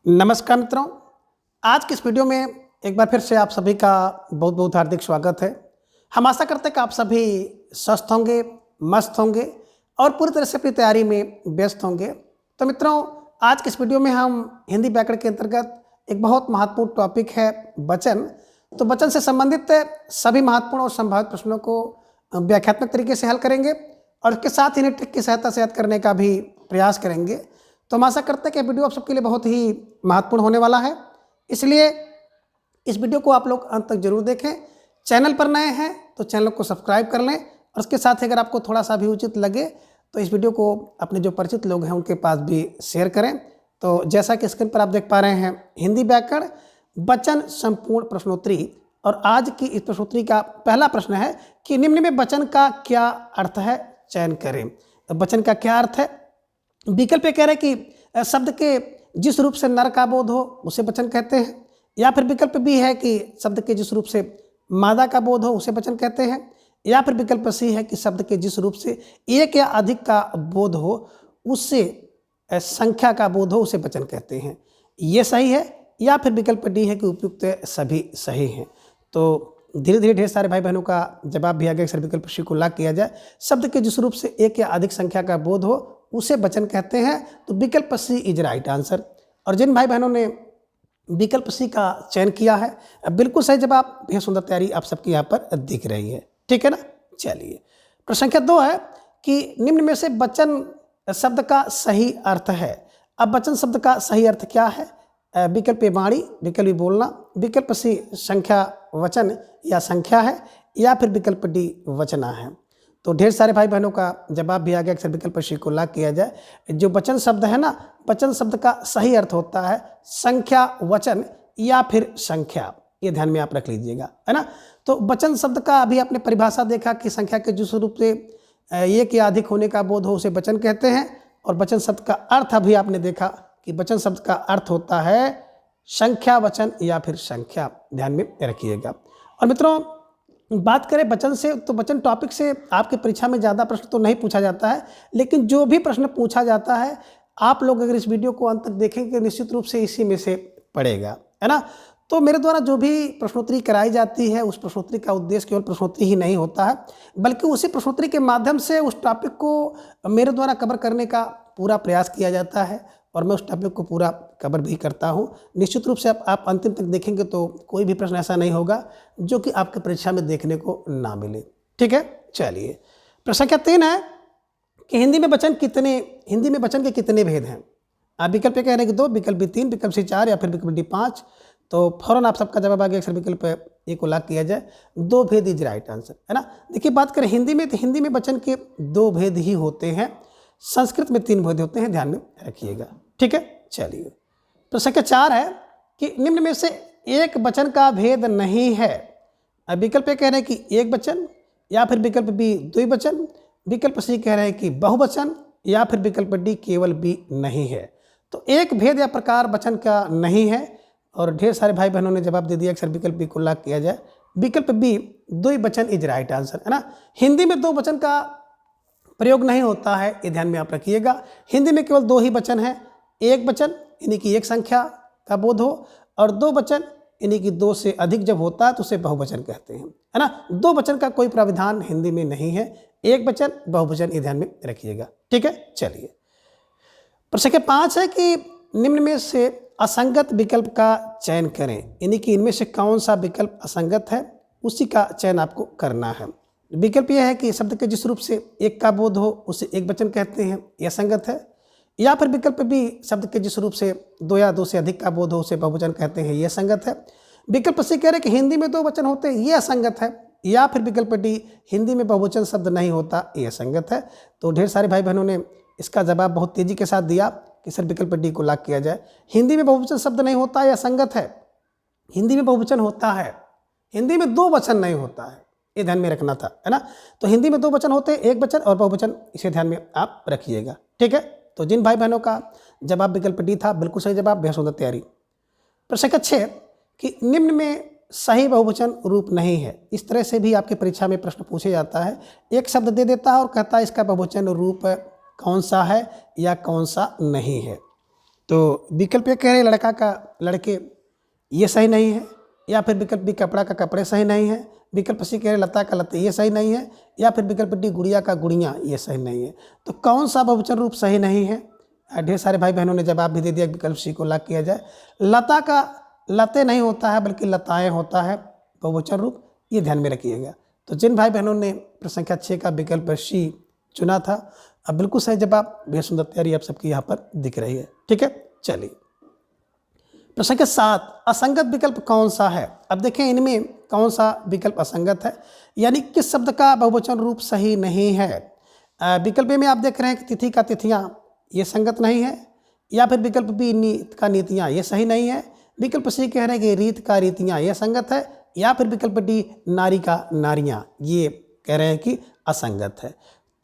नमस्कार मित्रों, आज की इस वीडियो में एक बार फिर से आप सभी का बहुत बहुत हार्दिक स्वागत है। हम आशा करते हैं कि आप सभी स्वस्थ होंगे, मस्त होंगे और पूरी तरह से अपनी तैयारी में व्यस्त होंगे। तो मित्रों, आज की इस वीडियो में हम हिंदी व्याकरण के अंतर्गत एक बहुत महत्वपूर्ण टॉपिक है वचन। तो वचन से संबंधित सभी महत्वपूर्ण और संभावित प्रश्नों को व्याख्यात्मक तरीके से हल करेंगे और इसके साथ ही ट्रिक की सहायता से याद करने का भी प्रयास करेंगे। तो हम आशा करते हैं कि वीडियो आप सबके लिए बहुत ही महत्वपूर्ण होने वाला है, इसलिए इस वीडियो को आप लोग अंत तक जरूर देखें। चैनल पर नए हैं तो चैनल को सब्सक्राइब कर लें और उसके साथ ही अगर आपको थोड़ा सा भी उचित लगे तो इस वीडियो को अपने जो परिचित लोग हैं उनके पास भी शेयर करें। तो जैसा कि स्क्रीन पर आप देख पा रहे हैं, हिंदी व्याकरण वचन संपूर्ण प्रश्नोत्तरी, और आज की इस प्रश्नोत्तरी का पहला प्रश्न है कि निम्न में वचन का क्या अर्थ है, चयन करें। तो वचन का क्या अर्थ है? विकल्प ये कह रहे हैं कि शब्द के जिस रूप से नर का बोध हो उसे वचन कहते हैं, या फिर विकल्प बी है कि शब्द के जिस रूप से मादा का बोध हो उसे वचन कहते हैं, या फिर विकल्प सी है कि शब्द के जिस रूप से एक या अधिक का बोध हो उससे संख्या का बोध हो उसे वचन कहते हैं। ये सही है, या फिर विकल्प डी है कि उपयुक्त सभी सही हैं। तो धीरे धीरे ढेर सारे भाई बहनों का जवाब भी आ गया। सर विकल्प सी को लाग किया जाए, शब्द के जिस रूप से एक या अधिक संख्या का बोध हो उसे वचन कहते हैं। तो विकल्प सी इज राइट आंसर। और जिन भाई बहनों ने विकल्प सी का चयन किया है, बिल्कुल सही जवाब, बेहद सुंदर तैयारी आप सबकी यहाँ पर दिख रही है, ठीक है ना। चलिए, प्रश्न संख्या 2 है कि निम्न में से वचन शब्द का सही अर्थ है। अब वचन शब्द का सही अर्थ क्या है? विकल्प ए वाणी, विकल्प बी बोलना, विकल्प सी संख्या वचन या संख्या है, या फिर विकल्प डी वचना है। तो ढेर सारे भाई बहनों का जवाब भी आ गया। अक्सर विकल्प सी को लाग किया जाए, जो वचन शब्द है ना, वचन शब्द का सही अर्थ होता है संख्या वचन या फिर संख्या। ये ध्यान में आप रख लीजिएगा, है ना। तो वचन शब्द का अभी आपने परिभाषा देखा कि संख्या के जिस रूप से एक या अधिक होने का बोध हो उसे वचन कहते हैं, और वचन शब्द का अर्थ अभी आपने देखा कि वचन शब्द का अर्थ होता है संख्या वचन या फिर संख्या। ध्यान में रखिएगा। और मित्रों, बात करें वचन से, तो वचन टॉपिक से आपकी परीक्षा में ज़्यादा प्रश्न तो नहीं पूछा जाता है, लेकिन जो भी प्रश्न पूछा जाता है आप लोग अगर इस वीडियो को अंत तक देखेंगे निश्चित रूप से इसी में से पड़ेगा, है ना। तो मेरे द्वारा जो भी प्रश्नोत्तरी कराई जाती है उस प्रश्नोत्तरी का उद्देश्य केवल प्रश्नोत्तरी ही नहीं होता है, बल्कि उसी प्रश्नोत्तरी के माध्यम से उस टॉपिक को मेरे द्वारा कवर करने का पूरा प्रयास किया जाता है, और मैं उस टॉपिक को पूरा कवर भी करता हूँ। निश्चित रूप से आप अंतिम तक देखेंगे तो कोई भी प्रश्न ऐसा नहीं होगा जो कि आपके परीक्षा में देखने को ना मिले, ठीक है। चलिए, प्रश्न संख्या 3 है कि हिंदी में वचन के कितने भेद हैं? आप विकल्प कह रहे हैं कि 2, विकल्प बी 3, विकल्प सी 4, या फिर विकल्प डी 5। तो फौरन आप सबका जवाब आ गया। अक्सर विकल्प ए को लाग किया जाए, 2 भेद इज राइट आंसर, है ना। देखिए, बात करें हिंदी में तो हिंदी में वचन के 2 भेद ही होते हैं, संस्कृत में 3 भेद होते हैं, ध्यान में रखिएगा, ठीक है। चलिए, प्रश्न संख्या 4 है कि निम्न में से एक वचन का भेद नहीं है। अब विकल्प कह रहे हैं कि एक वचन, या फिर विकल्प बी द्विवचन, विकल्प सी कह रहे हैं कि बहुवचन, या फिर विकल्प डी केवल बी नहीं है। तो एक भेद या प्रकार वचन का नहीं है, और ढेर सारे भाई बहनों ने जवाब दे दिया। अक्सर विकल्प बी को लाग किया जाए, विकल्प बी द्विवचन इज राइट आंसर, है ना। हिंदी में 2 वचन का प्रयोग नहीं होता है, ये ध्यान में आप रखिएगा। हिंदी में केवल 2 ही वचन है, एक वचन यानी कि एक संख्या का बोध हो, और 2 वचन यानी कि 2 से अधिक जब होता है तो उसे बहुवचन कहते हैं, है ना। 2 वचन का कोई प्राविधान हिंदी में नहीं है, एक वचन बहुवचन, ये ध्यान में रखिएगा, ठीक है। चलिए, प्रश्न संख्या 5 है कि निम्न में से असंगत विकल्प का चयन करें, यानी कि इनमें से कौन सा विकल्प असंगत है उसी का चयन आपको करना है। विकल्प यह है कि शब्द के जिस रूप से एक का बोध हो उसे एक वचन कहते हैं, यह संगत है, या फिर विकल्प बी शब्द के जिस रूप से 2 या 2 से अधिक का बोध हो उसे बहुवचन कहते हैं, यह संगत है। विकल्प सी कह रहे हैं कि हिंदी में 2 वचन होते हैं, यह असंगत है, या फिर विकल्प डी हिंदी में बहुवचन शब्द नहीं होता, यह संगत है। तो ढेर सारे भाई बहनों ने इसका जवाब बहुत तेजी के साथ दिया कि सर विकल्प डी को लाग किया जाए। हिंदी में बहुवचन शब्द नहीं होता, यह संगत है। हिंदी में बहुवचन होता है, हिंदी में 2 वचन नहीं होता है, ये ध्यान में रखना था, है ना। तो हिंदी में 2 वचन होते हैं, एक वचन और बहुवचन, इसे ध्यान में आप रखिएगा, ठीक है। तो जिन भाई बहनों का जवाब विकल्प डी था, बिल्कुल सही जवाब, बेहद सुंदर तैयारी। प्रश्न संख्या 6 कि निम्न में सही बहुवचन रूप नहीं है। इस तरह से भी आपके परीक्षा में प्रश्न पूछे जाता है, एक शब्द दे देता है और कहता है इसका बहुवचन रूप कौन सा है या कौन सा नहीं है। तो विकल्प ए कह रहे लड़का का लड़के, ये सही नहीं है। या फिर विकल्प बी कपड़ा का कपड़े सही नहीं है। विकल्प सी कह रहे लता का लते, ये सही नहीं है। या फिर विकल्प डी गुड़िया का गुड़िया, ये सही नहीं है। तो कौन सा बहुवचन रूप सही नहीं है? ढेर सारे भाई बहनों ने जवाब भी दे दिया, विकल्प सी को लॉक किया जाए। लता का लते नहीं होता है बल्कि लताएं होता है बहुवचन रूप, ये ध्यान में रखिएगा। तो जिन भाई बहनों ने प्रश्न संख्या 6 का विकल्प सी चुना था, अब बिल्कुल सही जवाब, बेहद सुंदर तैयारी आप सबकी यहाँ पर दिख रही है। ठीक है, चलिए प्रश्न संख्या 7, असंगत विकल्प कौन सा है? अब देखें इनमें कौन सा विकल्प असंगत है, यानी किस शब्द का बहुवचन रूप सही नहीं है। विकल्प में आप देख रहे हैं कि तिथि का तिथियां, ये संगत नहीं है। या फिर विकल्प बी नीत का नीतियां, ये सही नहीं है। विकल्प सी कह रहे हैं कि रीत का रीतियां, ये संगत है। या फिर विकल्प डी नारी का नारियां, ये कह रहे हैं कि असंगत है।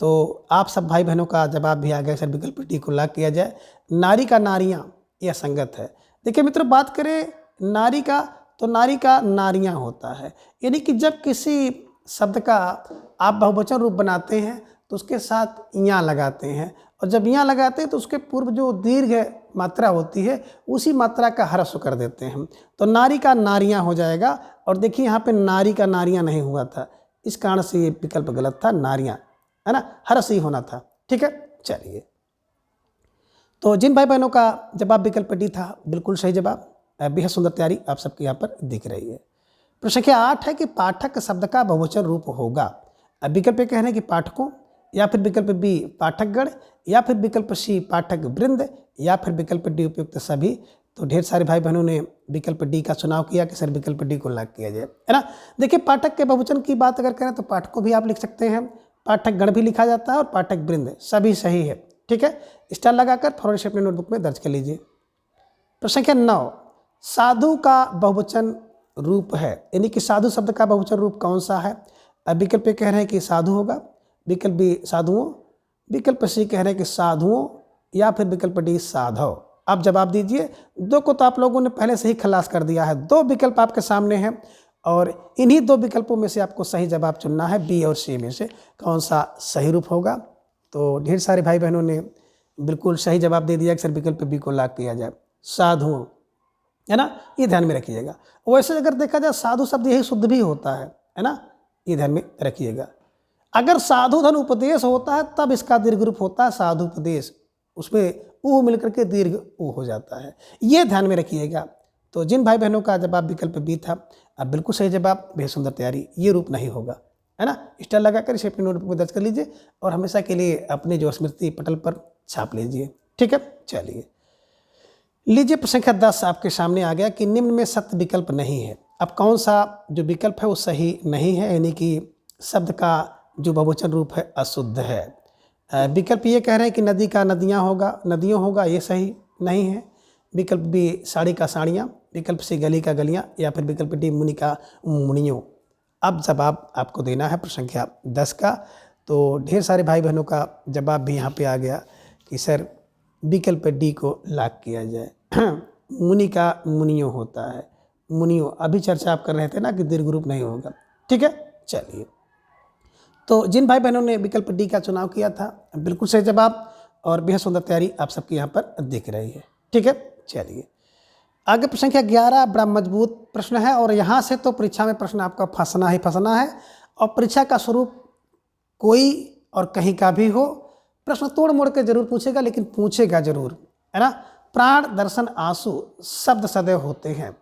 तो आप सब भाई बहनों का जवाब भी आ गया सर, विकल्प डी को लॉक किया जाए। नारी का नारियां, ये असंगत है। देखिए मित्रों, बात करें नारी का, तो नारी का नारियां होता है, यानी कि जब किसी शब्द का आप बहुवचन रूप बनाते हैं तो उसके साथ इयां लगाते हैं, और जब इयां लगाते हैं तो उसके पूर्व जो दीर्घ मात्रा होती है उसी मात्रा का ह्रस्व कर देते हैं। तो नारी का नारियां हो जाएगा। और देखिए यहाँ पे नारी का नारियां नहीं हुआ था, इस कारण से ये विकल्प गलत था, नारियां, है ना, ह्रस्व ही होना था। ठीक है, चलिए तो जिन भाई बहनों का जवाब विकल्प डी था, बिल्कुल सही जवाब, बेहद सुंदर तैयारी आप सबके यहाँ पर दिख रही है। प्रश्न संख्या 8 है कि पाठक शब्द का बहुवचन रूप होगा। अब विकल्प कह रहे हैं कि पाठकों, या फिर विकल्प बी पाठकगण, या फिर विकल्प सी पाठक वृंद, या फिर विकल्प डी उपयुक्त सभी। तो ढेर सारे भाई बहनों ने विकल्प डी का चुनाव किया कि सर विकल्प डी को लॉक किया जाए, है ना। देखिए पाठक के बहुवचन की बात अगर करें तो पाठकों भी आप लिख सकते हैं, पाठकगण भी लिखा जाता है, और पाठक वृंद, सभी सही है। ठीक है, स्टार लगाकर फौरन से अपने नोटबुक में दर्ज कर लीजिए। प्रश्न संख्या 9, साधु का बहुवचन रूप है, यानी कि साधु शब्द का बहुवचन रूप कौन सा है? अब विकल्प कह रहे हैं कि साधु होगा, विकल्प बी साधुओं, विकल्प सी कह रहे हैं कि साधुओं, या फिर विकल्प डी साधव। आप जवाब दीजिए। दो को तो आप लोगों ने पहले से ही खलास कर दिया है, 2 विकल्प आपके सामने हैं, और इन्हीं 2 विकल्पों में से आपको सही जवाब चुनना है, बी और सी में से कौन सा सही रूप होगा। तो ढेर सारे भाई बहनों ने बिल्कुल सही जवाब दे दिया कि सर विकल्प बी को लॉक किया जाए, साधुओं, है ना, ये ध्यान में रखिएगा। वैसे अगर देखा जाए साधु शब्द यही शुद्ध भी होता है ना, ये ध्यान में रखिएगा। अगर साधु धन उपदेश होता है तब इसका दीर्घ रूप होता है साधु उपदेश, उसमें ऊ मिलकर के दीर्घ ऊ हो जाता है, ये ध्यान में रखिएगा। तो जिन भाई बहनों का जवाब विकल्प बी था, अब बिल्कुल सही जवाब, बेहद सुंदर तैयारी, ये रूप नहीं होगा, है ना। स्टार लगाकर इसे अपने नोटबुक में दर्ज कर लीजिए और हमेशा के लिए अपने जो स्मृति पटल पर छाप लीजिए। ठीक है, चलिए लीजिए प्रश्न संख्या 10 आपके सामने आ गया कि निम्न में सत्य विकल्प नहीं है। अब कौन सा जो विकल्प है वो सही नहीं है, यानी कि शब्द का जो बहुवचन रूप है अशुद्ध है। विकल्प ये कह रहे हैं कि नदी का नदियाँ होगा, नदियों होगा, ये सही नहीं है। विकल्प बी साड़ी का साड़ियाँ, विकल्प सी गली का गलियाँ, या फिर विकल्प डी मुनि का मुनियों। अब जवाब आपको देना है प्रश्न संख्या 10 का। तो ढेर सारे भाई बहनों का जवाब भी यहाँ पे आ गया कि सर विकल्प डी को लॉक किया जाए। मुनि का मुनियों होता है, मुनियों, अभी चर्चा आप कर रहे थे ना कि दीर्घ रूप नहीं होगा। ठीक है, चलिए तो जिन भाई बहनों ने विकल्प डी का चुनाव किया था, बिल्कुल सही जवाब और बेहद सुंदर तैयारी आप सबकी यहाँ पर दिख रही है। ठीक है, चलिए आगे प्रश्न संख्या 11 बड़ा मजबूत प्रश्न है, और यहाँ से तो परीक्षा में प्रश्न आपका फंसना ही फंसना है, और परीक्षा का स्वरूप कोई और कहीं का भी हो, प्रश्न तोड़ मोड़ के जरूर पूछेगा, लेकिन पूछेगा जरूर, है ना। प्राण दर्शन आंसू शब्द सदैव होते हैं।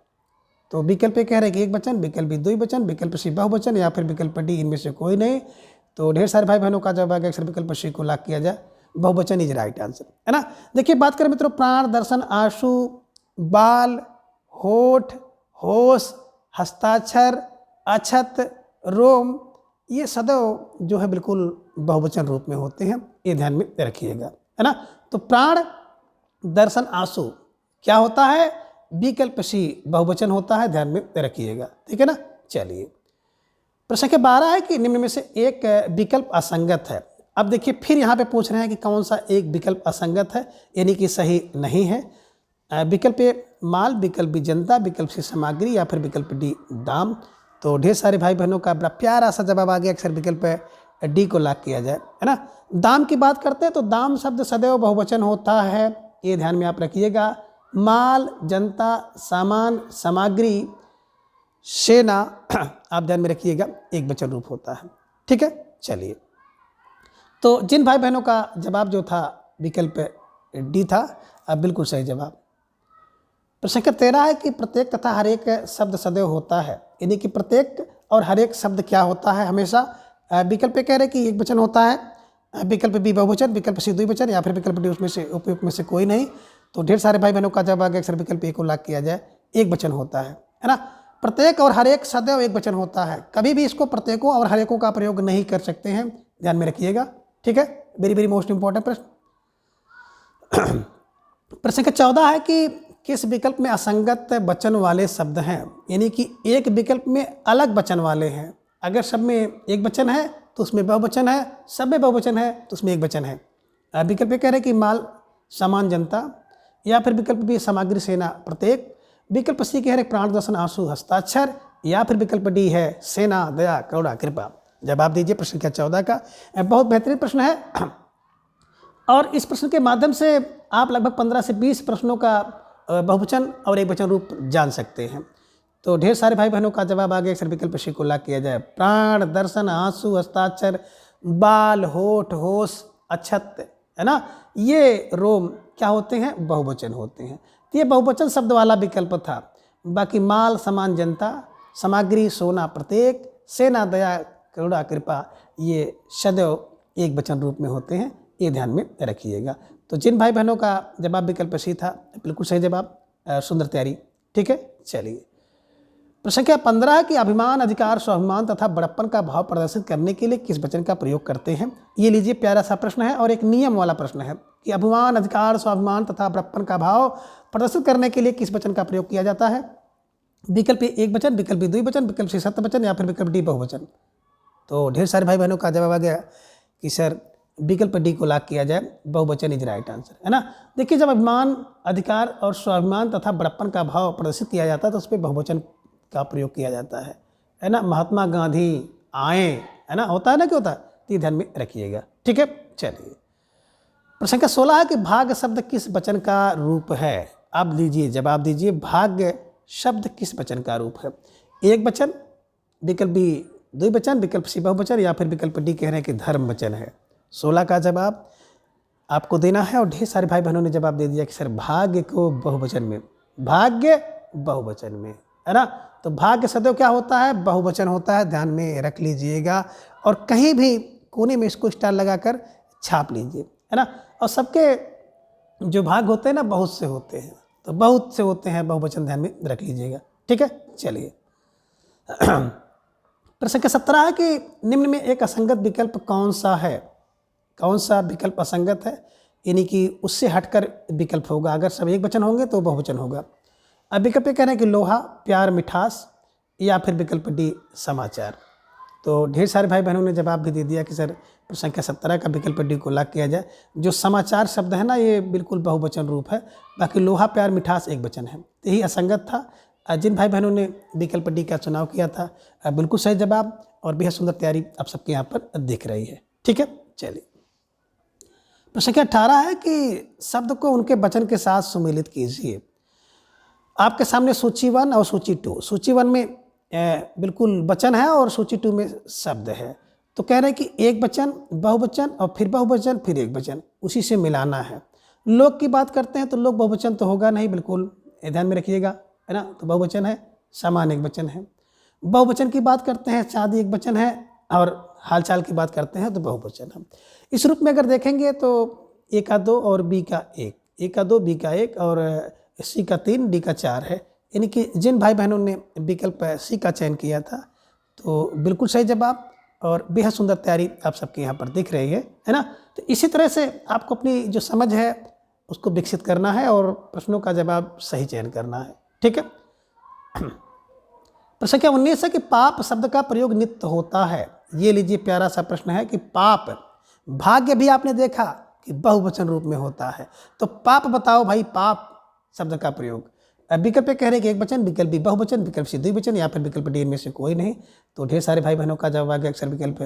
तो विकल्प कह रहे हैं कि एक वचन, विकल्प बी 2 वचन, विकल्प सी बहुवचन, या फिर विकल्प डी इनमें से कोई नहीं। तो ढेर सारे भाई बहनों का जवाब अक्सर विकल्प सी को लॉक किया जाए, बहुवचन इज राइट आंसर, है ना। देखिए बात करें मित्रों, प्राण दर्शन आंसू, बाल, होठ, होश, हस्ताक्षर, अक्षत, रोम, ये सदैव जो है बिल्कुल बहुवचन रूप में होते हैं, ये ध्यान में रखिएगा, है ना। तो प्राण दर्शन आंसू क्या होता है? विकल्प सी बहुवचन होता है, ध्यान में रखिएगा। ठीक है ना, चलिए प्रश्न संख्या 12 है कि निम्न में से एक विकल्प असंगत है। अब देखिए फिर यहाँ पे पूछ रहे हैं कि कौन सा एक विकल्प असंगत है, यानी कि सही नहीं है। विकल्प ए माल, विकल्प बी जनता, विकल्प सी सामग्री, या फिर विकल्प डी दाम। तो ढेर सारे भाई बहनों का बड़ा प्यारा सा जवाब आ गया, अक्सर विकल्प डी को लॉक किया जाए, है ना। दाम की बात करते हैं तो दाम शब्द सदैव बहुवचन होता है, ये ध्यान में आप रखिएगा। माल, जनता, सामान, सामग्री, सेना आप ध्यान में रखिएगा एक वचन रूप होता है। ठीक है, चलिए। तो जिन भाई बहनों का जवाब जो था विकल्प डी था, अब बिल्कुल सही जवाब। प्रश्न संख्या 13 है कि प्रत्येक तथा हर एक शब्द सदैव होता है, यानी कि प्रत्येक और हर एक शब्द क्या होता है हमेशा। विकल्प कह रहे कि एक वचन होता है, विकल्प बी बहुवचन, विकल्प सी द्विवचन, या फिर विकल्प डी उसमें से उपयुक्त में से कोई नहीं। तो ढेर सारे भाई बहनों का जब आगे अक्सर विकल्प ए को लॉक किया जाए, एक वचन होता है ना। प्रत्येक और हर एक सदैव एक वचन होता है, कभी भी इसको प्रत्येकों और हर एकों का प्रयोग नहीं कर सकते हैं, ध्यान में रखिएगा। ठीक है, वेरी वेरी मोस्ट इंपॉर्टेंट प्रश्न। प्रश्न संख्या 14 है कि किस विकल्प में असंगत वचन वाले शब्द हैं, यानी कि एक विकल्प में अलग वचन वाले हैं। अगर सब में एक वचन है तो उसमें बहुवचन है, सब में बहुवचन है तो उसमें एक वचन है। विकल्प कह रहे हैं कि माल, सामान, जनता, या फिर विकल्प बी सामग्री, सेना, प्रत्येक, विकल्प सी कह रहे प्राण, दर्शन, आंसू, हस्ताक्षर, या फिर विकल्प डी है सेना, दया, करुणा, कृपा। जवाब दीजिए प्रश्न संख्या 14 का। बहुत बेहतरीन प्रश्न है और इस प्रश्न के माध्यम से आप लगभग 15 से 20 प्रश्नों का बहुवचन और एक वचन रूप जान सकते हैं। तो ढेर सारे भाई बहनों का जवाब आगे अक्सर विकल्प सी को लॉक किया जाए। प्राण, दर्शन, आंसू, हस्ताक्षर, बाल, होठ, होश, अक्षत, है ना, ये रोम क्या होते हैं, बहुवचन होते हैं। तो ये बहुवचन शब्द वाला विकल्प था। बाकी माल, सामान, जनता, सामग्री, सोना, प्रत्येक, सेना, दया, करुणा, कृपा, ये सदैव एक वचन रूप में होते हैं, ये ध्यान में रखिएगा। तो जिन भाई बहनों का जवाब विकल्प सी था, बिल्कुल सही जवाब, सुंदर तैयारी। ठीक है, चलिए। प्रश्न संख्या 15 है कि अभिमान, अधिकार, स्वाभिमान तथा बड़प्पन का भाव प्रदर्शित करने के लिए किस वचन का प्रयोग करते हैं। ये लीजिए, प्यारा सा प्रश्न है और एक नियम वाला प्रश्न है कि अभिमान, अधिकार, स्वाभिमान तथा बड़प्पन का भाव प्रदर्शित करने के लिए किस वचन का प्रयोग किया जाता है। विकल्प एक वचन, विकल्प द्विवचन, विकल्प सी सत्वचन, या फिर विकल्प डी बहुवचन। तो ढेर सारे भाई बहनों का जवाब आ गया कि सर विकल्प डी को लॉक किया जाए, बहुवचन इज राइट आंसर, है ना। देखिए, जब अभिमान, अधिकार और स्वाभिमान तथा बड़प्पन का भाव प्रदर्शित किया जाता है तो उस पर बहुवचन का प्रयोग किया जाता है ना। महात्मा गांधी आए, है ना, होता है ना, क्या होता है, तो ध्यान में रखिएगा। ठीक है, चलिए। प्रश्न संख्या 16 है कि भाग्य शब्द किस वचन का रूप है। आप लीजिए, जवाब दीजिए, भाग्य शब्द किस वचन का रूप है। एक वचन, विकल्प बी द्विवचन, विकल्प सी बहुवचन, या फिर विकल्प डी कह रहे हैं कि धर्म वचन है। 16 का जवाब आपको देना है और ढेर सारे भाई बहनों ने जवाब दे दिया कि सर भाग्य को बहुवचन में, भाग्य बहुवचन में, है ना। तो भाग्य सदैव क्या होता है, बहुवचन होता है, ध्यान में रख लीजिएगा। और कहीं भी कोने में इसको स्टार लगाकर छाप लीजिए, है ना। और सबके जो भाग होते हैं ना, बहुत से होते हैं, तो बहुत से होते हैं, बहुवचन ध्यान में रख लीजिएगा। ठीक है, चलिए। प्रश्न संख्या 17 है कि निम्न में एक असंगत विकल्प कौन सा है। कौन सा विकल्प असंगत है, यानी कि उससे हटकर विकल्प होगा। अगर सब एक वचन होंगे तो बहुवचन होगा। अब विकल्प कह रहे हैं कि लोहा, प्यार, मिठास, या फिर विकल्प डी समाचार। तो ढेर सारे भाई बहनों ने जवाब भी दे दिया कि सर प्रश्न संख्या 17 का विकल्प डी को लॉक किया जाए। जो समाचार शब्द है ना, ये बिल्कुल बहुवचन रूप है, बाकी लोहा, प्यार, मिठास एक वचन है, यही असंगत था। जिन भाई बहनों ने विकल्प डी का चुनाव किया था, बिल्कुल सही जवाब और बेहद सुंदर तैयारी आप सबके यहाँ पर दिख रही है। ठीक है, चलिए। प्रश्न संख्या 18 है कि शब्द को उनके वचन के साथ सुमेलित कीजिए। आपके सामने सूची 1 और सूची 2। सूची 1 में बिल्कुल वचन है और सूची 2 में शब्द है। तो कह रहे हैं कि एक वचन, बहुवचन और फिर बहुवचन, फिर एक वचन, उसी से मिलाना है। लोग की बात करते हैं तो लोग बहुवचन तो होगा नहीं, बिल्कुल ध्यान में रखिएगा, है ना। तो बहुवचन है, सामान एक वचन है। बहुवचन की बात करते हैं, चाँदी एक वचन है, और हालचाल की बात करते हैं तो बहुवचन है। इस रूप में अगर देखेंगे तो ए का 2 और बी का 1, ए का 2, बी का 1 और सी का 3, डी का 4 है। यानी कि जिन भाई बहनों ने विकल्प सी का चयन किया था, तो बिल्कुल सही जवाब और बेहद सुंदर तैयारी आप सबके यहाँ पर दिख रही है ना। तो इसी तरह से आपको अपनी जो समझ है उसको विकसित करना है और प्रश्नों का जवाब सही चयन करना है। ठीक है। प्रश्न संख्या 19 है कि पाप शब्द का प्रयोग नित्य होता है। ये लीजिए, प्यारा सा प्रश्न है कि पाप, भाग्य भी आपने देखा कि बहुवचन रूप में होता है, तो पाप बताओ भाई, पाप शब्द का प्रयोग। विकल्प कह रहे हैं कि एक वचन, विकल्प बी बहुवचन, विकल्प सी द्विवचन, या फिर विकल्प डी में से कोई नहीं। तो ढेर सारे भाई बहनों का जवाब आ गया अक्सर विकल्प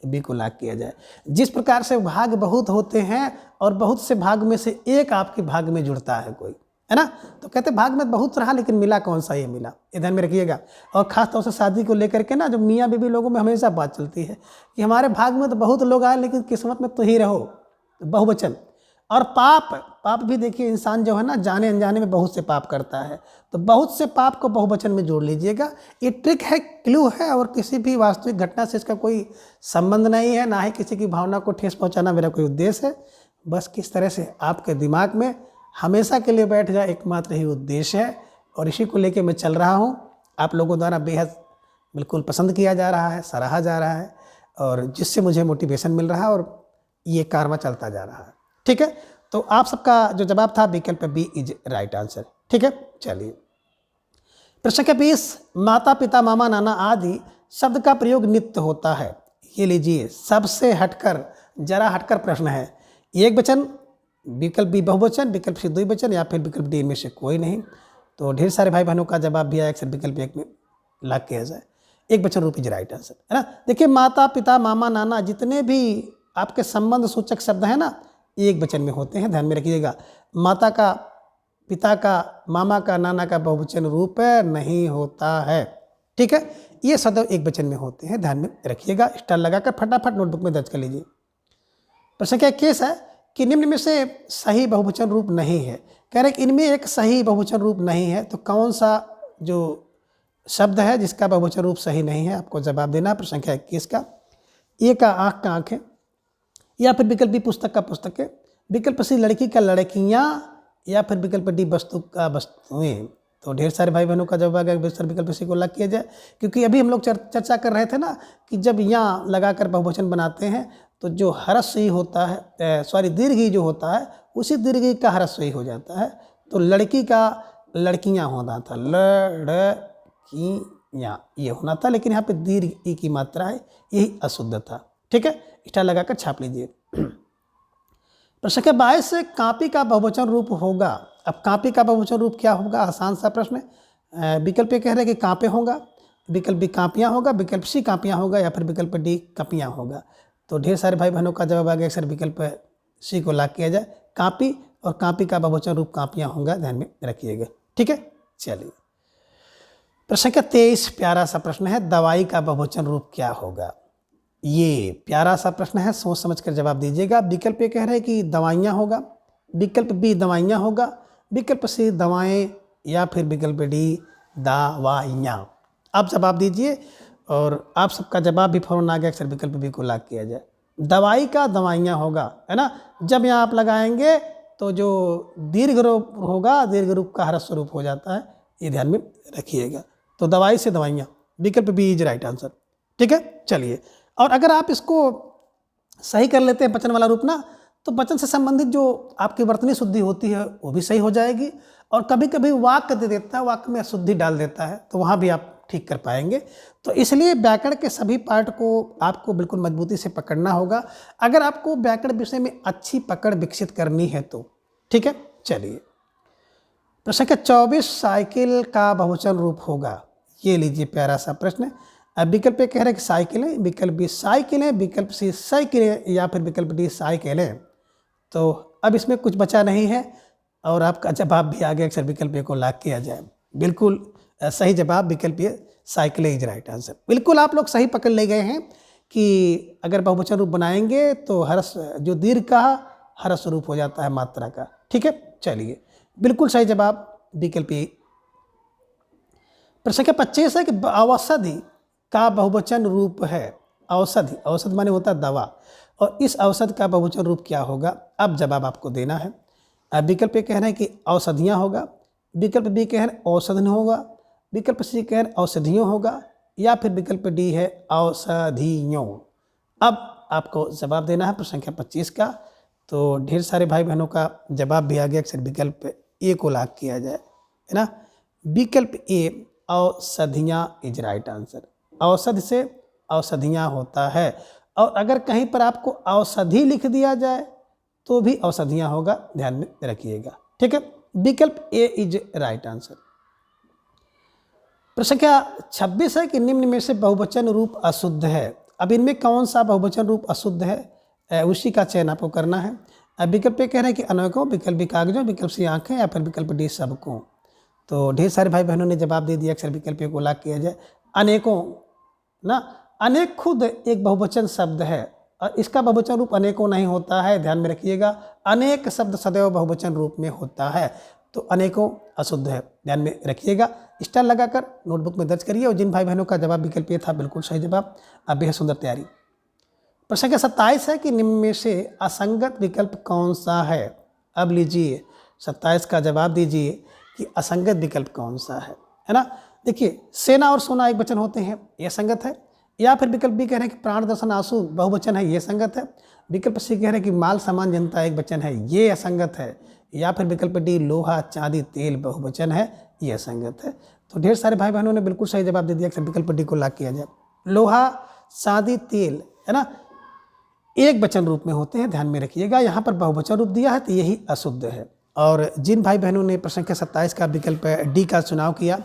बी को लॉक किया जाए। जिस प्रकार से भाग बहुत होते हैं और बहुत से भाग में से एक आपके भाग में जुड़ता है कोई, है ना, तो कहते भाग में बहुत रहा लेकिन मिला कौन सा, ये मिला, ये ध्यान में रखिएगा। और ख़ास तौर से शादी को लेकर के ना जो मियाँ बीवी लोगों में हमेशा बात चलती है कि हमारे भाग में तो बहुत लोग आए लेकिन किस्मत में तो ही रहो, बहुवचन। और पाप भी देखिए, इंसान जो है ना जाने अनजाने में बहुत से पाप करता है, तो बहुत से पाप को बहुवचन में जोड़ लीजिएगा। ये ट्रिक है, क्लू है, और किसी भी वास्तविक घटना से इसका कोई संबंध नहीं है, ना ही किसी की भावना को ठेस पहुंचाना मेरा कोई उद्देश्य है। बस किस तरह से आपके दिमाग में हमेशा के लिए बैठ जाए, एकमात्र ही उद्देश्य है, और इसी को लेके मैं चल रहा हूँ। आप लोगों द्वारा बेहद बिल्कुल पसंद किया जा रहा है, सराहा जा रहा है, और जिससे मुझे मोटिवेशन मिल रहा है और ये कारवा चलता जा रहा है। ठीक है, तो आप सबका जो जवाब था विकल्प बी इज राइट आंसर। ठीक है, चलिए प्रश्न के 20, माता पिता मामा नाना आदि शब्द का प्रयोग नित्य होता है। ये लीजिए, सबसे हटकर, जरा हटकर प्रश्न है। एक वचन, विकल्प बी बहुवचन, विकल्प सी द्विवचन, या फिर विकल्प डी में से कोई नहीं। तो ढेर सारे भाई बहनों का जवाब भी आया, अक्सर विकल्प एक में लॉक किया जाए। एक वचन रूप इज राइट आंसर, है ना। देखिए, माता पिता मामा नाना जितने भी आपके संबंध सूचक शब्द हैं ना, एक वचन में होते हैं, ध्यान में रखिएगा। माता का, पिता का, मामा का, नाना का बहुवचन रूप नहीं होता है। ठीक है, ये सदैव एक वचन में होते हैं, ध्यान में रखिएगा। स्टार लगाकर फटाफट नोटबुक में दर्ज कर लीजिए। प्रश्न क्या केस है कि निम्न में से सही बहुवचन रूप नहीं है। कह रहे कि इनमें एक सही बहुवचन रूप नहीं है, तो कौन सा जो शब्द है जिसका बहुवचन रूप सही नहीं है, आपको जवाब देना। प्रश्न क्या 21 का, ए का आँख का आँखें, या फिर विकल्प बी पुस्तक का पुस्तकें, विकल्प सी लड़की का लड़कियाँ, या फिर विकल्प डी वस्तु का वस्तुएं। तो ढेर सारे भाई बहनों का जवाब है सर विकल्प सी को लॉक किया जाए, क्योंकि अभी हम लोग चर्चा कर रहे थे ना कि जब यहाँ लगाकर बहुवचन बनाते हैं तो जो ह्रस्व ही होता है, सॉरी दीर्घ ही जो होता है, उसी दीर्घ का ह्रस्व ही हो जाता है। तो लड़की का लड़कियाँ होना था, लड़कियाँ ये होना था, लेकिन यहाँ पे दीर्घ ई की मात्रा है, यही अशुद्ध था। ठीक है, स्टार लगाकर छाप लीजिए। प्रश्न के 22 से कापी का बहुवचन रूप होगा। अब कापी का बहुवचन रूप क्या होगा, आसान सा प्रश्न है। विकल्प ये कह रहे हैं कि कापे होगा, विकल्प बी कापियाँ होगा, विकल्प सी कापियाँ होगा, या फिर विकल्प डी कपियाँ होगा। तो ढेर सारे भाई बहनों का जवाब आ गया, सर विकल्प सी को लॉक किया जाए। कापी और कापी का बहुवचन रूप कापियाँ होगा, ध्यान में रखिएगा। ठीक है, चलिए प्रश्न का 23 प्यारा सा प्रश्न है, दवाई का बहुवचन रूप क्या होगा। ये प्यारा सा प्रश्न है, सोच समझ कर जवाब दीजिएगा। विकल्प ये कह रहे हैं कि दवाइयाँ होगा, विकल्प बी दवाइयाँ होगा, विकल्प सी दवाएं, या फिर विकल्प डी दवाइयाँ। आप जवाब दीजिए, और आप सबका जवाब भी फौरन आ गया, अक्सर विकल्प बी को लॉक किया जाए। दवाई का दवाइयाँ होगा, है ना। जब यहाँ आप लगाएंगे तो जो दीर्घ रूप होगा, दीर्घ रूप का ह्रस्व रूप हो जाता है, ये ध्यान में रखिएगा। तो दवाई से दवाइयाँ, विकल्प बी इज राइट आंसर। ठीक है, चलिए, और अगर आप इसको सही कर लेते हैं वचन वाला रूप ना, तो वचन से संबंधित जो आपकी वर्तनी शुद्धि होती है वो भी सही हो जाएगी। और कभी कभी वाक्य दे देता है, वाक्य में अशुद्धि डाल देता है, तो वहाँ भी आप ठीक कर पाएंगे। तो इसलिए व्याकरण के सभी पार्ट को आपको बिल्कुल मजबूती से पकड़ना होगा, अगर आपको व्याकरण विषय में अच्छी पकड़ विकसित करनी है तो। ठीक है, चलिए प्रश्न का 24 साइकिल का बहुवचन रूप होगा। ये लीजिए प्यारा सा प्रश्न। अब विकल्प कह रहे हैं कि साइकिलें, विकल्प बी साइकिलें, विकल्प सी साइकिलें, या फिर विकल्प डी साइकिलें। तो अब इसमें कुछ बचा नहीं है, और आपका जवाब भी आ गया, अक्सर विकल्प ए को लॉक किया जाए। बिल्कुल सही जवाब विकल्प ए साइकिलें इज राइट आंसर। बिल्कुल आप लोग सही पकड़ ले गए हैं कि अगर बहुवचन रूप बनाएंगे तो जो दीर्घ का ह्रस्व रूप हो जाता है मात्रा का। ठीक है, चलिए बिल्कुल सही जवाब विकल्प ए। प्रश्न 25 है कि औषधि का बहुवचन रूप है। औषधि, औषध माने होता है दवा, और इस औषध का बहुवचन रूप क्या होगा। अब जवाब आपको देना है। अब विकल्प ए कह रहे हैं कि औषधियाँ होगा, विकल्प बी कह रहे हैं औषधन होगा, विकल्प सी कह रहे हैं औषधियों होगा, या फिर विकल्प डी है औषधियों। अब आपको जवाब देना है प्रश्न संख्या 25 का। तो ढेर सारे भाई बहनों का जवाब भी आ गया, अक्सर विकल्प ए को लॉक किया जाए, है ना। विकल्प ए औषधियाँ इज राइट आंसर। औषध से औषधियाँ होता है, और अगर कहीं पर आपको औषधि लिख दिया जाए तो भी औषधियाँ होगा, ध्यान में रखिएगा। ठीक है, विकल्प ए इज राइट आंसर। प्रश्न संख्या 26 है कि निम्न में से बहुवचन रूप अशुद्ध है। अब इनमें कौन सा बहुवचन रूप अशुद्ध है, उसी का चयन आपको करना है। अब विकल्प पे कह रहे हैं कि अनेकों, विकल्प बी कागजों, विकल्प सी आँखें, या फिर विकल्प डी सबको। तो ढेर सारे भाई बहनों ने जवाब दे दिया। अक्सर विकल्प को लॉक किया जाए। अनेकों ना, अनेक खुद एक बहुवचन शब्द है और इसका बहुवचन रूप अनेकों नहीं होता है, ध्यान में रखिएगा। अनेक शब्द सदैव बहुवचन रूप में होता है, तो अनेकों अशुद्ध है, ध्यान में रखिएगा। स्टार लगाकर नोटबुक में दर्ज करिए। और जिन भाई बहनों का जवाब विकल्प ये था, बिल्कुल सही जवाब। अब बेहद सुंदर तैयारी। प्रश्न संख्या 27 है कि निम्न में से असंगत विकल्प कौन सा है। अब लीजिए 27 का जवाब दीजिए कि असंगत विकल्प कौन सा है ना। देखिए, सेना और सोना एक वचन होते हैं, यह संगत है। या फिर विकल्प बी कह रहे हैं कि प्राण दर्शन आंसू बहुवचन है, ये संगत है। विकल्प सी कह रहे हैं कि माल सामान जनता एक वचन है, ये असंगत है। या फिर विकल्प डी लोहा चांदी तेल बहुवचन है, ये असंगत है। तो ढेर सारे भाई बहनों ने बिल्कुल सही जवाब दे दिया कि विकल्प डी को लॉक किया जाए। लोहा चांदी तेल है ना, एक वचन रूप में होते हैं, ध्यान में रखिएगा। यहाँ पर बहुवचन रूप दिया है तो यही अशुद्ध है। और जिन भाई बहनों ने प्रश्न संख्या 27 का विकल्प डी का चुनाव किया,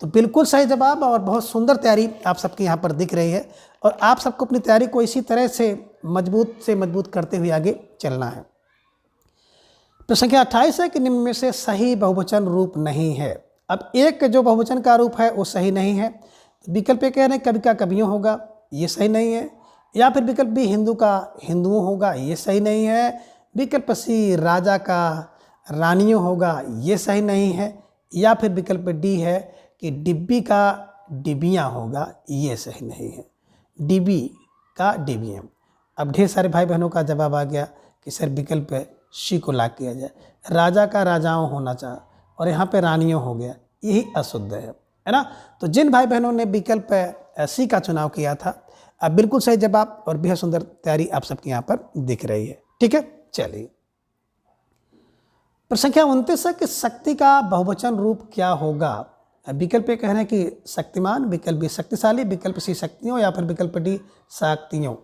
तो बिल्कुल सही जवाब और बहुत सुंदर तैयारी आप सबकी यहाँ पर दिख रही है। और आप सबको अपनी तैयारी को इसी तरह से मजबूत करते हुए आगे चलना है। प्रश्न संख्या 28 है कि निम्न में से सही बहुवचन रूप नहीं है। अब एक जो बहुवचन का रूप है वो सही नहीं है। विकल्प कह रहे हैं कवि का कवियों होगा, ये सही नहीं है। या फिर विकल्प बी हिंदू का हिंदुओं होगा, ये सही नहीं है। विकल्प सी राजा का रानियों होगा, ये सही नहीं है। या फिर विकल्प डी है कि डिब्बी का डिबियाँ होगा, ये सही नहीं है। डिबी का डिबियाँ। अब ढेर सारे भाई बहनों का जवाब आ गया कि सर विकल्प सी को लॉक किया जाए। राजा का राजाओं होना चाहिए और यहाँ पे रानियों हो गया, यही अशुद्ध है ना। तो जिन भाई बहनों ने विकल्प सी का चुनाव किया था, अब बिल्कुल सही जवाब और बेहद सुंदर तैयारी आप सबके यहाँ पर दिख रही है। ठीक है, चलिए। प्रश्न संख्या 29 है कि शक्ति का बहुवचन रूप क्या होगा। विकल्प कह रहे हैं कि शक्तिमान, विकल्प बी शक्तिशाली, विकल्प सी शक्तियों, या फिर विकल्प डी शक्तियों।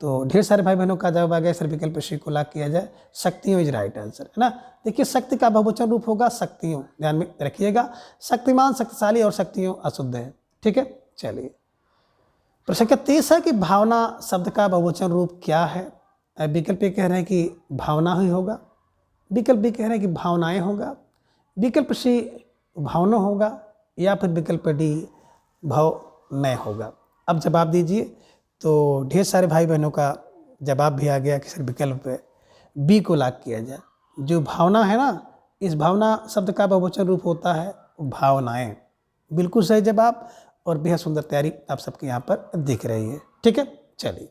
तो ढेर सारे भाई बहनों का जवाब आ गया सर विकल्प सी को लॉक किया जाए। शक्तियों इज राइट आंसर है ना। देखिए, शक्ति का बहुवचन रूप होगा शक्तियों, ध्यान में रखिएगा। शक्तिमान, शक्तिशाली और शक्तियों अशुद्ध है। ठीक है, चलिए। प्रश्न संख्या 30 है कि भावना शब्द का बहुवचन रूप क्या है। विकल्प ए कह रहे हैं कि भावना ही होगा, विकल्प बी कह रहे हैं कि भावनाएं होगा, विकल्प सी भावना होगा, या फिर विकल्प डी भावनय होगा। अब जवाब दीजिए। तो ढेर सारे भाई बहनों का जवाब भी आ गया कि सर विकल्प बी को लॉक किया जाए। जो भावना है ना, इस भावना शब्द का बहुवचन रूप होता है भावनाएं। बिल्कुल सही जवाब और बेहद सुंदर तैयारी आप सबके यहाँ पर दिख रही है। ठीक है, चलिए।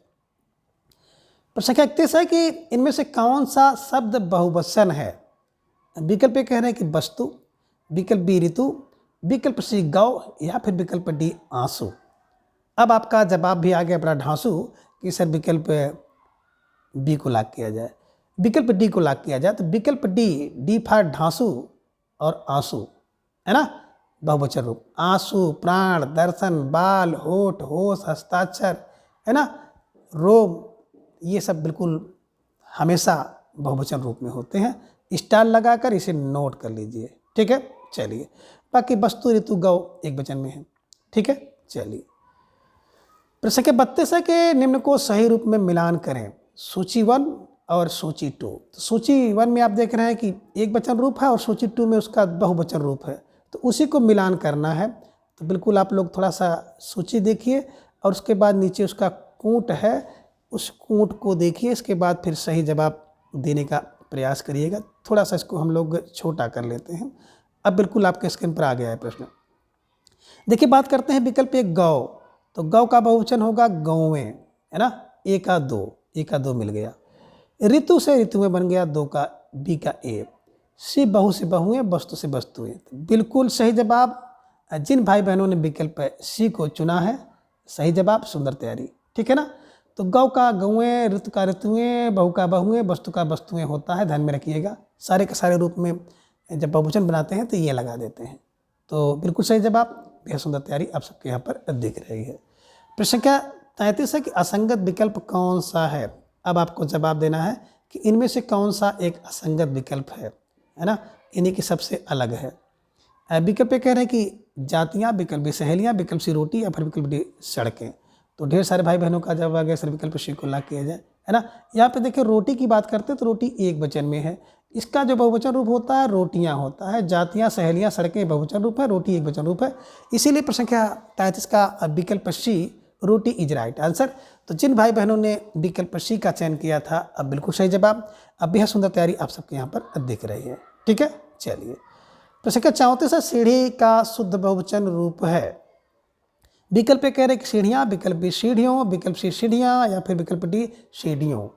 प्रश्न संख्या 31 है कि इनमें से कौन सा शब्द बहुवचन है। विकल्प कह रहे हैं कि वस्तु, विकल्प बी ऋतु, विकल्प सी गौ, या फिर विकल्प डी आंसू। अब आपका जवाब भी आ गया बड़ा ढांसू कि सर विकल्प बी को लॉक किया जाए, विकल्प डी को लॉक किया जाए। तो विकल्प डी फॉर ढांसू और आंसू है ना, बहुवचन रूप। आंसू, प्राण, दर्शन, बाल, होठ, होश, हस्ताक्षर है ना, रोम, ये सब बिल्कुल हमेशा बहुवचन रूप में होते हैं। स्टार लगाकर इसे नोट कर लीजिए। ठीक है, चलिए। बाकी वस्तु, ऋतु, गौ एक वचन में है। ठीक है, चलिए। प्रश्न संख्या 32 है कि निम्न को सही रूप में मिलान करें। सूची 1 और सूची 2। तो सूची 1 में आप देख रहे हैं कि एक वचन रूप है और सूची 2 में उसका बहुवचन रूप है, तो उसी को मिलान करना है। तो बिल्कुल आप लोग थोड़ा सा सूची देखिए और उसके बाद नीचे उसका कूट है, उस कूट को देखिए। इसके बाद फिर सही जवाब देने का प्रयास करिएगा। थोड़ा सा इसको हम लोग छोटा कर लेते हैं। अब बिल्कुल आपके स्क्रीन पर आ गया है प्रश्न। देखिए, बात करते हैं विकल्प एक गौ। तो गौ का बहुवचन होगा गौवें है ना, एक का दो मिल गया। ऋतु से ऋतुएं बन गया, दो का बी का ए। सी बहु से बहुएं, वस्तु से वस्तुएं। तो बिल्कुल सही जवाब। जिन भाई बहनों ने विकल्प सी को चुना है, सही जवाब, सुंदर तैयारी। ठीक है ना। तो गौ का गौएं, ऋतु का ऋतुएं, बहु का बहुएं, वस्तु का वस्तुएं होता है, ध्यान में रखिएगा। सारे के सारे रूप में जब बहुवचन बनाते हैं तो ये लगा देते हैं। तो बिल्कुल सही जवाब, बेहद सुंदर तैयारी आप सबके यहाँ पर दिख रही है। प्रश्न संख्या 33 है कि असंगत विकल्प कौन सा है। अब आपको जवाब देना है कि इनमें से कौन सा एक असंगत विकल्प है ना, इन्हीं की सबसे अलग है। विकल्प कह रहे हैं कि जातियाँ, विकल्प बी सहेलियाँ, विकल्प सी रोटी, या फिर विकल्प डी सड़कें। तो ढेर सारे भाई बहनों का जवाब आ गया सर विकल्प सी को लाख किया जाए, है ना। यहाँ पे देखिए रोटी की बात करते हैं तो रोटी एक वचन में है, इसका जो बहुवचन रूप होता है रोटियां होता है, जातियां सहेलियां सड़कें बहुवचन रूप है, रोटी एक वचन रूप है, इसीलिए प्रश्न संख्या 33 का विकल्प सी रोटी इज राइट आंसर। तो जिन भाई बहनों ने विकल्प सी का चयन किया था अब बिल्कुल सही जवाब। अब बेहद सुंदर तैयारी आप सबके यहाँ पर दिख रही है, ठीक है। चलिए प्रश्न संख्या 34 सीढ़ी का शुद्ध बहुवचन रूप है। विकल्प ए कह रहे सीढ़ियाँ, विकल्प बी सीढ़ियों, विकल्प सी सीढ़ियाँ या फिर विकल्प डी सीढ़ियों।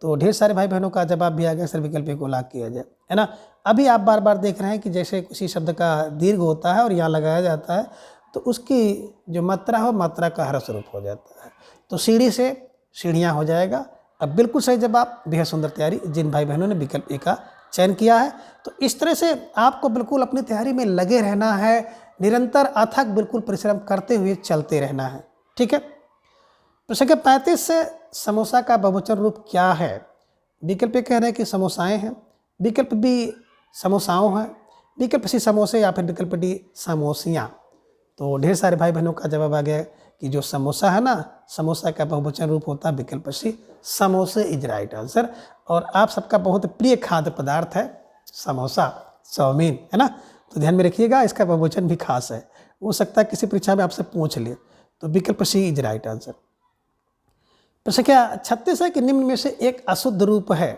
तो ढेर सारे भाई बहनों का जवाब भी आ गया सर विकल्प ए को लाख किया जाए, है ना। अभी आप बार बार देख रहे हैं कि जैसे किसी शब्द का दीर्घ होता है और यहाँ लगाया जाता है तो उसकी जो मात्रा हो मात्रा का ह्रस्व रूप हो जाता है, तो सीढ़ी से सीढ़ियाँ हो जाएगा। अब बिल्कुल सही जवाब, बेहद सुंदर तैयारी जिन भाई बहनों ने विकल्प ए का चयन किया है। तो इस तरह से आपको बिल्कुल अपनी तैयारी में लगे रहना है, निरंतर अथक बिल्कुल परिश्रम करते हुए चलते रहना है, ठीक है। प्रश्न संख्या 35 से समोसा का बहुवचन रूप क्या है। विकल्प ए कह रहे हैं कि समोसाएं हैं, विकल्प बी समोसाओं हैं, विकल्प सी समोसे या फिर विकल्प डी समोसियाँ। तो ढेर सारे भाई बहनों का जवाब आ गया कि जो समोसा है ना, समोसा का बहुवचन रूप होता है विकल्प सी समोसे इज राइट आंसर। और आप सबका बहुत प्रिय खाद्य पदार्थ है समोसा, चाउमीन, है ना। तो ध्यान में रखिएगा इसका बहुवचन भी खास है, हो सकता है किसी परीक्षा में आपसे पूछ ले। तो विकल्प सी इज राइट आंसर। प्रश्न क्या 36 है कि निम्न में से एक अशुद्ध रूप है।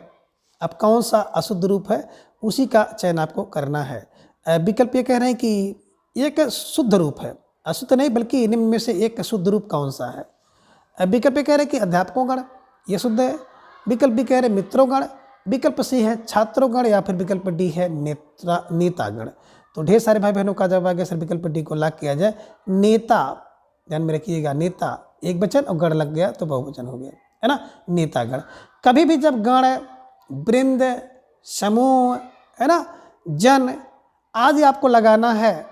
अब कौन सा अशुद्ध रूप है उसी का चयन आपको करना है। विकल्प ये कह रहे हैं कि एक शुद्ध रूप है, अशुद्ध नहीं बल्कि निम्न में से एक शुद्ध रूप कौन सा है। विकल्प ये कह रहे हैं कि अध्यापकों गण ये शुद्ध है, विकल्प बी कह रहे मित्रों गण, विकल्प सी है छात्रों गण या फिर विकल्प डी है नेतागण। तो ढेर सारे भाई बहनों का जवाब आ गया सर विकल्प डी को लाख किया जाए नेता। ध्यान में रखिएगा नेता एक वचन और गण लग गया तो बहुवचन हो गया, है ना, नेतागण। कभी भी जब गण, वृंद, समूह, है ना, जन आदि आपको लगाना है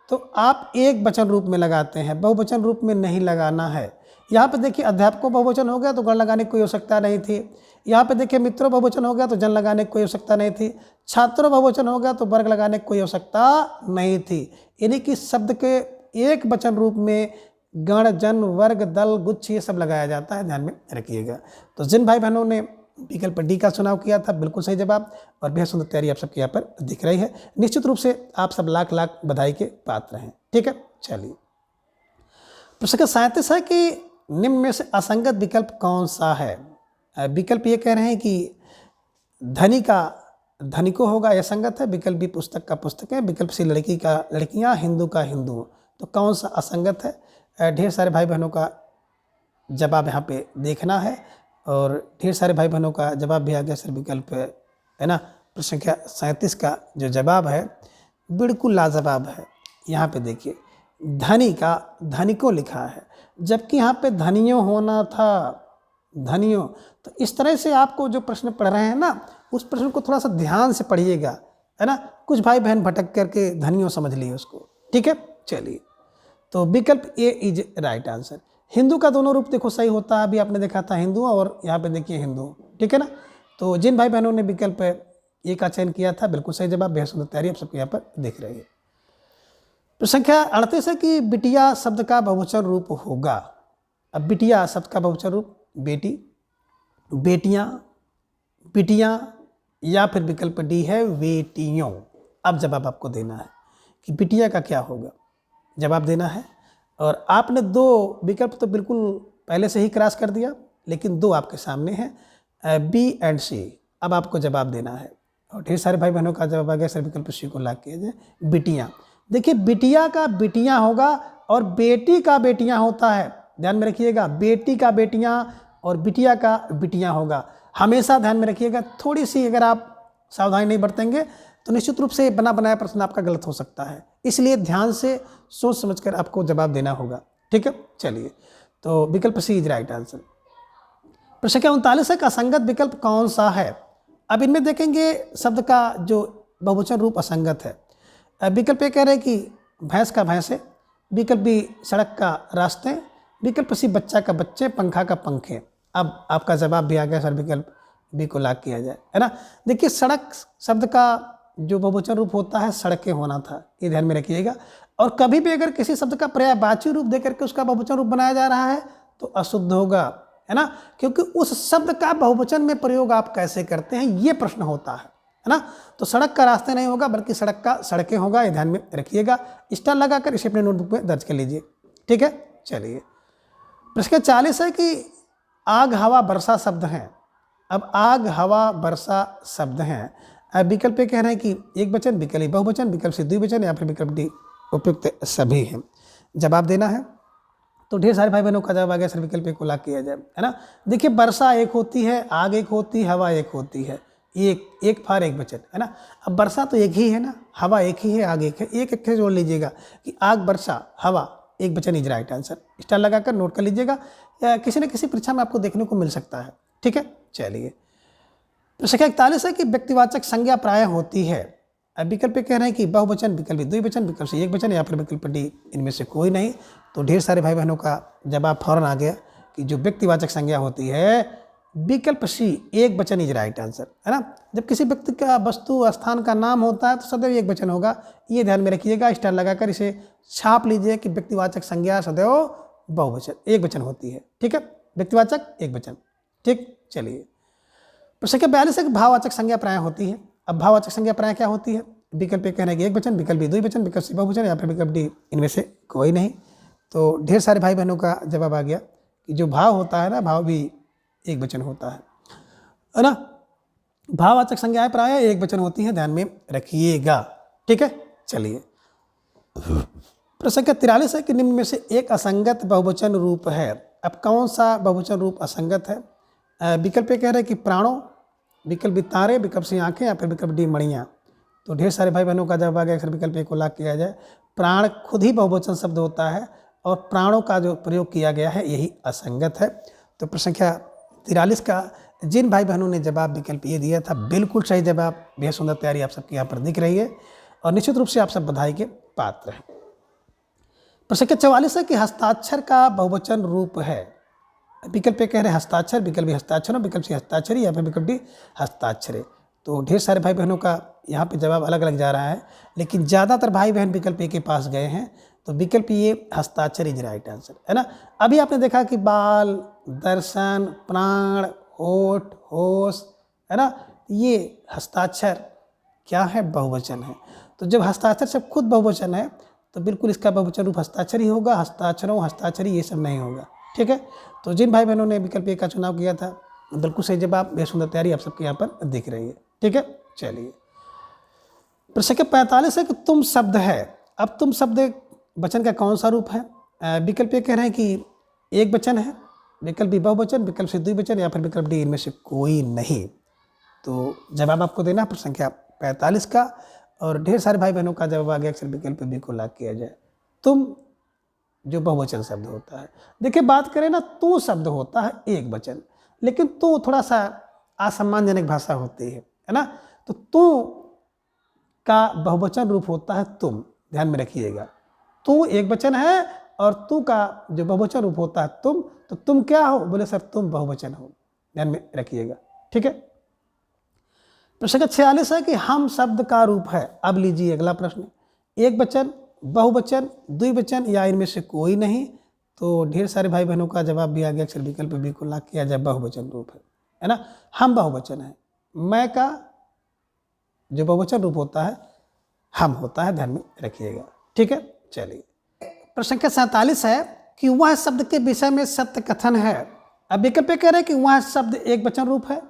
तो आप एक वचन रूप में लगाते हैं, बहुवचन रूप में नहीं लगाना है। यहाँ पे देखिए अध्यापकों बहुवचन हो गया तो गण लगाने की कोई आवश्यकता नहीं थी। यहाँ पे देखिए मित्रों बहुवचन हो गया तो जन लगाने की कोई आवश्यकता नहीं थी। छात्रों बहुवचन हो गया तो वर्ग लगाने की कोई आवश्यकता नहीं थी। यानी कि शब्द के एक वचन रूप में गण, जन, वर्ग, दल, गुच्छ ये सब लगाया जाता है, ध्यान में रखिएगा। तो जिन भाई बहनों ने विकल्प डी का चुनाव किया था बिल्कुल सही जवाब और बेहद सुंदर तैयारी आप सबके यहाँ पर दिख रही है। निश्चित रूप से आप सब लाख लाख बधाई के पात्र हैं, ठीक है। चलिए प्रश्न 37 है कि निम्न में से असंगत विकल्प कौन सा है। विकल्प ये कह रहे हैं कि धनी का धनिको होगा, यह संगत है। विकल्प बी पुस्तक का पुस्तक है, विकल्प सी लड़की का लड़कियाँ, हिंदू का हिंदू। तो कौन सा असंगत है। ढेर सारे भाई बहनों का जवाब यहाँ पे देखना है और ढेर सारे भाई बहनों का जवाब भी आ गया सर विकल्प, है ना। प्रश्न संख्या 37 का जो जवाब है बिल्कुल लाजवाब है। यहाँ पे देखिए धनी का धनिको लिखा है जबकि यहाँ पे धनियों होना था, धनियों। तो इस तरह से आपको जो प्रश्न पढ़ रहे हैं ना उस प्रश्न को थोड़ा सा ध्यान से पढ़िएगा, है ना। कुछ भाई बहन भटक करके धनियों समझ लिए उसको, ठीक है। चलिए तो विकल्प ए इज राइट आंसर। हिंदू का दोनों रूप देखो सही होता है, अभी आपने देखा था हिंदू और यहाँ पे देखिए हिंदू, ठीक है ना। तो जिन भाई बहनों ने विकल्प ए का चयन किया था बिल्कुल सही जवाब, बेहद सुंदर तैयारी आप सबके यहाँ पर देख रहे हैं। प्रश्न संख्या 38 है कि बिटिया शब्द का बहुवचन रूप होगा। अब बिटिया शब्द का बहुवचन रूप बेटी, बेटियां, बिटियां या फिर विकल्प डी है बेटियों। अब जवाब आपको देना है कि बिटिया का क्या होगा, जवाब देना है। और आपने दो विकल्प तो बिल्कुल पहले से ही क्रॉस कर दिया, लेकिन दो आपके सामने हैं बी एंड सी। अब आपको जवाब देना है और ढेर सारे भाई बहनों का जवाब आ गया सर विकल्प सी को लाख किया जाए बिटियाँ। देखिए बिटिया का बिटियाँ होगा और बेटी का बेटियाँ होता है, ध्यान में रखिएगा। बेटी का बेटियाँ और बिटिया का बिटियाँ होगा, हमेशा ध्यान में रखिएगा। थोड़ी सी अगर आप सावधानी नहीं बरतेंगे तो निश्चित रूप से बना बनाया प्रश्न आपका गलत हो सकता है, इसलिए ध्यान से सोच समझकर आपको जवाब देना होगा, ठीक है। चलिए तो विकल्प सी इज राइट आंसर। प्रश्न संख्या 39 है कि असंगत विकल्प कौन सा है। अब इनमें देखेंगे शब्द का जो बहुवचन रूप असंगत है। विकल्प ए कह रहे हैं कि भैंस का भैंसे, विकल्प बी सड़क का रास्ते, विकल्प सी बच्चा का बच्चे, पंखा का पंखे। अब आपका जवाब भी आ गया सर विकल्प बी को लाख किया जाए, है ना। देखिए सड़क शब्द का जो बहुवचन रूप होता है सड़कें होना था, ये ध्यान में रखिएगा। और कभी भी अगर किसी शब्द का पर्यायवाची रूप देकर के उसका बहुवचन रूप बनाया जा रहा है तो अशुद्ध होगा, है ना, क्योंकि उस शब्द का बहुवचन में प्रयोग आप कैसे करते हैं ये प्रश्न होता है ना। तो सड़क का रास्ते नहीं होगा बल्कि सड़क का सड़कें होगा, ये ध्यान में रखिएगा। स्टार लगाकर इसे अपने नोटबुक में दर्ज कर लीजिए। ठीक है, चलिए। प्रश्न 40 है कि आग हवा वर्षा शब्द हैं। अब आग हवा वर्षा शब्द हैं, अब विकल्प कह रहे हैं कि एक वचन, विकल्प बहुवचन, विकल्प से द्विवचन या फिर विकल्प डी उपयुक्त सभी हैं। जवाब देना है तो ढेर सारे भाई बहनों का जवाब आ गया सर विकल्प को लाख किया जाए, है ना। देखिए वर्षा एक होती है, आग एक होती है, हवा एक होती है, एक फार एक वचन, है ना। अब वर्षा तो एक ही है ना, हवा एक ही है, आग एक है, एक से जोड़ लीजिएगा कि आग वर्षा हवा एक वचन इज राइट आंसर। स्टार लगाकर नोट कर लीजिएगा, या किसी न किसी परीक्षा में आपको देखने को मिल सकता है। ठीक है, चलिए। प्रश्न 41 है कि व्यक्तिवाचक संज्ञा प्राय होती है। अब विकल्प कह रहे हैं कि बहुवचन, विकल्प द्विवचन, विकल्प से एक वचन या फिर विकल्प डी इनमें से कोई नहीं। तो ढेर सारे भाई बहनों का जवाब फौरन आ गया कि जो व्यक्तिवाचक संज्ञा होती है विकल्प सी एक वचन इज राइट आंसर, है ना। जब किसी व्यक्ति का वस्तु स्थान का नाम होता है तो सदैव एक वचन होगा, ये ध्यान में रखिएगा। स्टार लगाकर इसे छाप लीजिए कि व्यक्तिवाचक संज्ञा सदैव बहुवचन एक वचन होती है। ठीक है, व्यक्तिवाचक एक वचन। ठीक, चलिए। प्रश्न 42 है कि भाववाचक संज्ञा प्राय होती है। अब भाववाचक संज्ञा प्राय क्या होती है? विकल्प ए कहना है कि एक वचन, विकल्प बी द्विवचन, विकल्प सी बहुवचन या फिर विकल्प डी इनमें से कोई नहीं। तो ढेर सारे भाई बहनों का जवाब आ गया कि जो भाव होता है ना, भाव भी एक वचन होता है ना। भाववाचक संज्ञाएं प्राय एक वचन होती हैं, ध्यान में रखिएगा। ठीक है, चलिए। प्रश्न 43 है कि निम्न में से एक असंगत बहुवचन रूप है। अब कौन सा बहुवचन रूप असंगत है? विकल्प कह रहे हैं कि प्राणों, विकल्प बी तारे, विकल्प सी आंखें या फिर विकल्प डी मणियाँ। तो ढेर सारे भाई बहनों का जवाब आ गया अक्सर विकल्प ए को लाख किया जाए। प्राण खुद ही बहुवचन शब्द होता है और प्राणों का जो प्रयोग किया गया है यही असंगत है। तो प्रश्न संख्या 43 का जिन भाई बहनों ने जवाब विकल्प ये दिया था बिल्कुल सही जवाब। बेहद सुंदर तैयारी आप सबके यहाँ पर दिख रही है और निश्चित रूप से आप सब बधाई के पात्र हैं। प्रश्न संख्या 44 है कि हस्ताक्षर का बहुवचन रूप है। विकल्प कह रहे हैं हस्ताक्षर, विकल्प हस्ताक्षर, विकल्प सी हस्ताक्षरी या फिर विकल्प डी हस्ताक्षरे। तो ढेर सारे भाई बहनों का यहाँ पे जवाब अलग अलग जा रहा है, लेकिन ज़्यादातर भाई बहन विकल्प ए के पास गए हैं। तो विकल्प ये हस्ताक्षर इज राइट आंसर, है ना। अभी आपने देखा कि बाल, दर्शन, प्राण, होठ, होश, है ना, ये हस्ताक्षर क्या है? बहुवचन है। तो जब हस्ताक्षर सब खुद बहुवचन है तो बिल्कुल इसका बहुवचन रूप हस्ताक्षर ही होगा। हस्ताक्षरों, हस्ताक्षरी ये सब नहीं होगा। ठीक है, तो जिन भाई बहनों ने विकल्प ए का चुनाव किया था बिल्कुल सही जवाब। बेहद सुंदर तैयारी आप सबके यहाँ पर दिख रही है। ठीक है, चलिए। प्रश्न के 45 है कि तुम शब्द है। अब तुम शब्द वचन का कौन सा रूप है? विकल्प ए कह रहे हैं कि एक वचन है, विकल्प बी बहुवचन, विकल्प से द्विवचन या फिर विकल्प डी इनमें से कोई नहीं। तो जवाब आपको देना है प्रश्न संख्या 45 का और ढेर सारे भाई बहनों का जवाब आ गया अक्सर विकल्प बी को लाख किया जाए। तुम जो बहुवचन शब्द होता है, देखिए बात करें ना, तू शब्द होता है एक वचन, लेकिन तू थोड़ा सा असम्मानजनक भाषा होती है ना। तो तू का बहुवचन रूप होता है तुम, ध्यान में रखिएगा। तू एक वचन है और तू का जो बहुवचन रूप होता है तुम। तो तुम क्या हो? बोले सर तुम बहुवचन हो, ध्यान में रखिएगा। ठीक है, प्रश्न 46 है कि हम शब्द का रूप है। अब लीजिए अगला प्रश्न, एक वचन, बहुवचन, द्विवचन या इनमें से कोई नहीं। तो ढेर सारे भाई बहनों का जवाब भी आ गया अक्सर विकल्प बी को लाख किया जाए, बहुवचन रूप है ना। हम बहुवचन है, मैं का जो बहुवचन रूप होता है हम होता है, ध्यान में रखिएगा। ठीक है, चलिए। प्रश्न संख्या 47 है कि वह शब्द के विषय में सत्य कथन है। अब विकल्प कह रहे हैं कि वह शब्द एक वचन रूप है,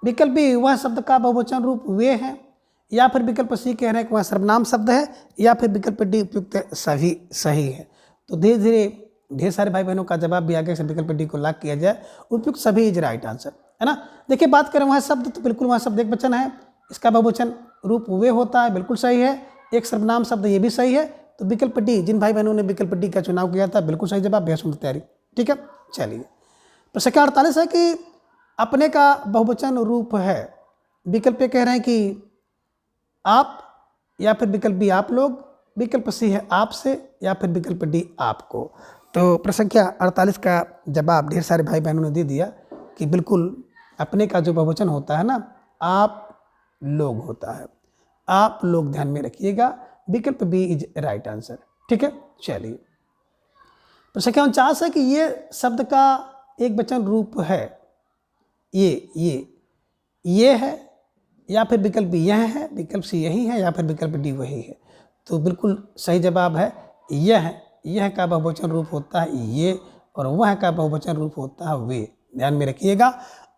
विकल्प बी वह शब्द का बहुवचन रूप वे हैं, या फिर विकल्प सी कह रहे हैं कि वह सर्वनाम शब्द है, या फिर विकल्प डी उपयुक्त सभी सही है। तो धीरे धीरे ढेर सारे भाई बहनों का जवाब भी आगे विकल्प डी को लाख किया जाए, उपयुक्त सभी इज राइट आंसर, है ना। देखिए बात करें वह शब्द, तो बिल्कुल वह शब्द एक वचन है, इसका बहुवचन रूप वे होता है, बिल्कुल सही है। एक सर्वनाम शब्द ये भी सही है। तो विकल्प डी, जिन भाई बहनों ने विकल्प डी का चुनाव किया था बिल्कुल सही जवाब। बेहद सुंदर तैयारी। ठीक है, चलिए। प्रश्न 48 है कि अपने का बहुवचन रूप है। विकल्प कह रहे हैं कि आप, या फिर विकल्प बी आप लोग, विकल्प सी है आपसे, या फिर विकल्प डी आपको। तो प्रश्न संख्या 48 का जवाब ढेर सारे भाई बहनों ने दे दिया कि बिल्कुल अपने का जो बहुवचन होता है ना, आप लोग होता है। आप लोग, ध्यान में रखिएगा। विकल्प बी इज राइट आंसर। ठीक है, चलिए। प्रश्न संख्या 49 है कि ये शब्द का एक वचन रूप है। ये है, या फिर विकल्प यह है, विकल्प सी यही है, या फिर विकल्प डी वही है। तो बिल्कुल सही जवाब है यह का बहुवचन रूप होता है ये, और वह का बहुवचन रूप होता है वे। ध्यान में रखिएगा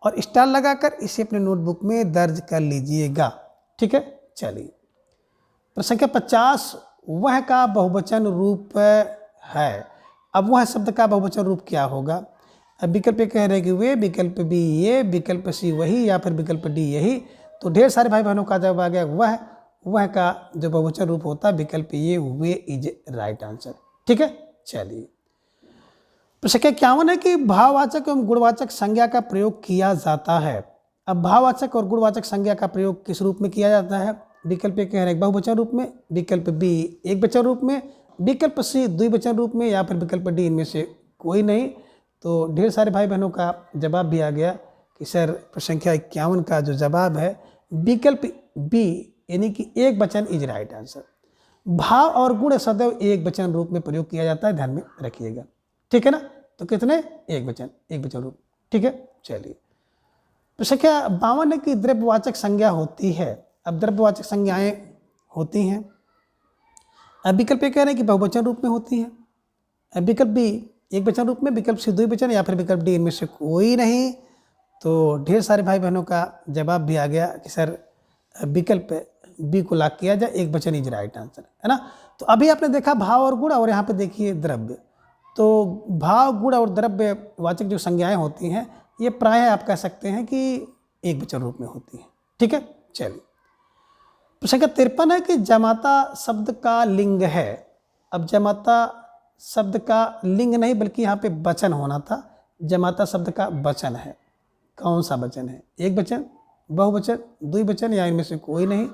और स्टार लगाकर इसे अपने नोटबुक में दर्ज कर लीजिएगा। ठीक है, चलिए प्रश्न संख्या 50, वह का बहुवचन रूप है। अब वह शब्द का बहुवचन रूप क्या होगा? अब विकल्प ए कह रहे हैं कि वे, विकल्प बी ये, विकल्प सी वही, या फिर विकल्प डी यही। तो ढेर सारे भाई बहनों का जवाब आ गया वह का जो बहुवचन रूप होता है विकल्प ये वे इज राइट आंसर। ठीक है, चलिए प्रश्न संख्या 51 है कि भाववाचक एवं गुणवाचक संज्ञा का प्रयोग किया जाता है। अब भाववाचक और गुणवाचक संज्ञा का प्रयोग किस रूप में किया जाता है? विकल्प ए कह रहे हैं बहुवचन रूप में, विकल्प बी एक वचन रूप में, विकल्प सी द्विवचन रूप में, या फिर विकल्प डी इनमें से कोई नहीं। तो ढेर सारे भाई बहनों का जवाब भी आ गया कि सर प्रश्न संख्या 51 का जो जवाब है विकल्प बी यानी कि एक वचन इज राइट आंसर। भाव और गुण सदैव एक वचन रूप में प्रयोग किया जाता है, ध्यान में रखिएगा। ठीक है ना, तो कितने? एक वचन रूप। ठीक है, चलिए प्रश्न संख्या 52 है कि द्रव्यवाचक संज्ञा होती है। अब द्रव्यवाचक संज्ञाएं होती हैं। अब विकल्प ये कह रहे हैं कि बहुवचन रूप में होती हैं। अब विकल्प बी एक वचन रूप में, विकल्प सी द्विवचन, या फिर विकल्प डी इनमें से कोई नहीं। तो ढेर सारे भाई बहनों का जवाब भी आ गया कि सर विकल्प बी को लॉक किया जाए, एक वचन इज राइट आंसर, है ना। तो अभी आपने देखा भाव और गुण, और यहाँ पे देखिए द्रव्य। तो भाव, गुण और द्रव्य वाचक जो संज्ञाएं होती हैं ये प्रायः आप कह सकते हैं कि एक वचन रूप में होती हैं। ठीक है, चलिए प्रश्न संख्या 53 है कि जमाता शब्द का लिंग है। अब जमाता शब्द का लिंग नहीं बल्कि यहाँ पे वचन होना था। जमाता शब्द का वचन है, कौन सा वचन है? एक वचन, बहुवचन, द्विवचन, या इनमें से कोई नहीं।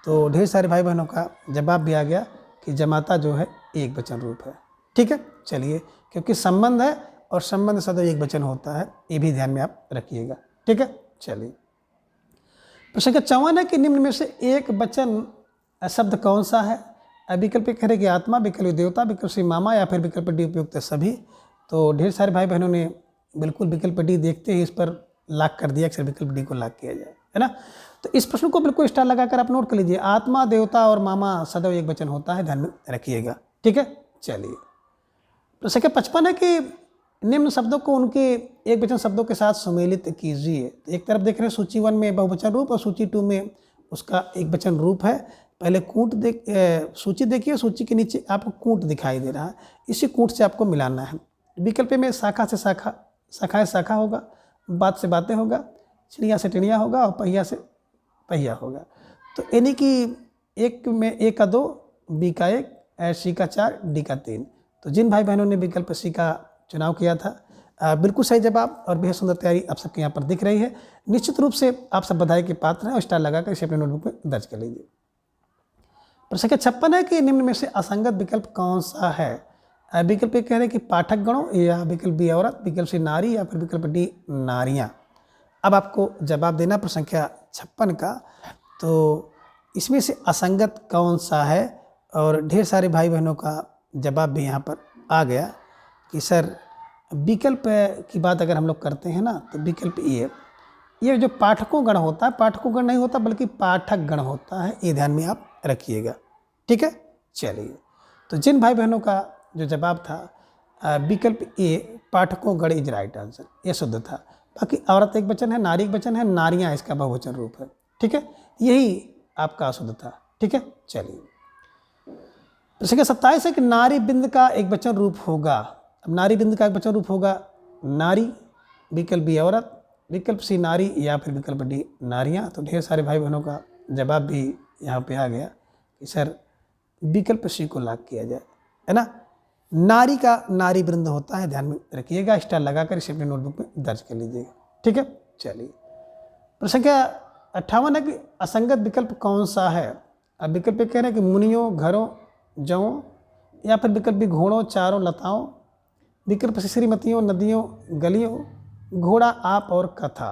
तो ढेर सारे भाई बहनों का जवाब भी आ गया कि जमाता जो है एक वचन रूप है। ठीक है, चलिए क्योंकि संबंध है और संबंध सदैव एक वचन होता है, ये भी ध्यान में आप रखिएगा। ठीक है, चलिए प्रश्न संख्या 54 है कि निम्न में से एक वचन शब्द कौन सा है? विकल्प कह रहे कि आत्मा, विकल्प देवता, विकल्प सी मामा, या फिर विकल्प डी उपयुक्त सभी। तो ढेर सारे भाई बहनों ने बिल्कुल विकल्प डी देखते ही इस पर लॉक कर दिया कि विकल्प डी को लॉक किया जाए, है ना। तो इस प्रश्न को बिल्कुल स्टार लगाकर आप नोट कर लीजिए। आत्मा, देवता और मामा सदैव एक वचन होता है, ध्यान में रखिएगा। ठीक है, चलिए प्रश्न संख्या 55 है कि निम्न शब्दों को उनके एक वचन शब्दों के साथ सुमेलित कीजिए। तो एक तरफ देख रहे हैं सूची 1 में बहुवचन रूप और सूची 2 में उसका एक वचन रूप है। पहले कूट सूची देखिए, सूची के नीचे आपको कूट दिखाई दे रहा है, इसी कूट से आपको मिलाना है। विकल्प में शाखा से शाखा, शाखा से शाखा होगा, बात से बातें होगा, चिड़िया से टिड़िया होगा, और पहिया से पहिया होगा। तो यानी कि एक में ए का 2, बी का 1, सी का 4, डी का 3। तो जिन भाई बहनों ने विकल्प सी का चुनाव किया था बिल्कुल सही जवाब और बेहद सुंदर तैयारी आप सबके यहाँ पर दिख रही है। निश्चित रूप से आप सब बधाई के पात्र हैं और स्टार लगाकर इसे अपने नोटबुक में दर्ज कर लीजिए। प्रश्न संख्या 56 है कि निम्न में से असंगत विकल्प कौन सा है? विकल्प कह रहे हैं कि पाठक गणों, या विकल्प बी औरत, विकल्प सी नारी, या फिर विकल्प डी नारियाँ। अब आपको जवाब देना प्रश्न संख्या 56 का। तो इसमें से असंगत कौन सा है? और ढेर सारे भाई बहनों का जवाब भी यहाँ पर आ गया कि सर विकल्प की बात अगर हम लोग करते हैं ना, तो विकल्प ये जो पाठकों गण होता है, पाठकों गण नहीं होता बल्कि पाठक गण होता है, ये ध्यान में आप रखिएगा। ठीक है, चलिए तो जिन भाई बहनों का जो जवाब था विकल्प ए पाठकों गण इज राइट आंसर, ये शुद्ध था। बाकी औरत एक वचन है, नारी एक वचन है, नारियाँ इसका बहुवचन रूप है। ठीक है, यही आपका अशुद्ध था। ठीक है, चलिए प्रश्न संख्या 27 है कि नारी बिंद का एक वचन रूप होगा। अब नारी बिंद का एक वचन रूप होगा नारी, विकल्प बी औरत, विकल्प सी नारी, या फिर विकल्प डी नारियाँ। तो ढेर सारे भाई बहनों का जवाब भी यहाँ पे आ गया कि सर विकल्प सी को लॉक किया जाए, है ना। नारी का नारी वृंद होता है, ध्यान में रखिएगा। स्टार लगाकर इसे अपने नोटबुक में दर्ज कर लीजिएगा। ठीक है, चलिए प्रश्न संख्या 58 है कि असंगत विकल्प कौन सा है? अब विकल्प कह रहे हैं कि मुनियों, घरों, जौं, या फिर विकल्प भी घोड़ों, चारों, लताओं, विकल्प से श्रीमतियों, नदियों, गलियों, घोड़ा, आप और कथा।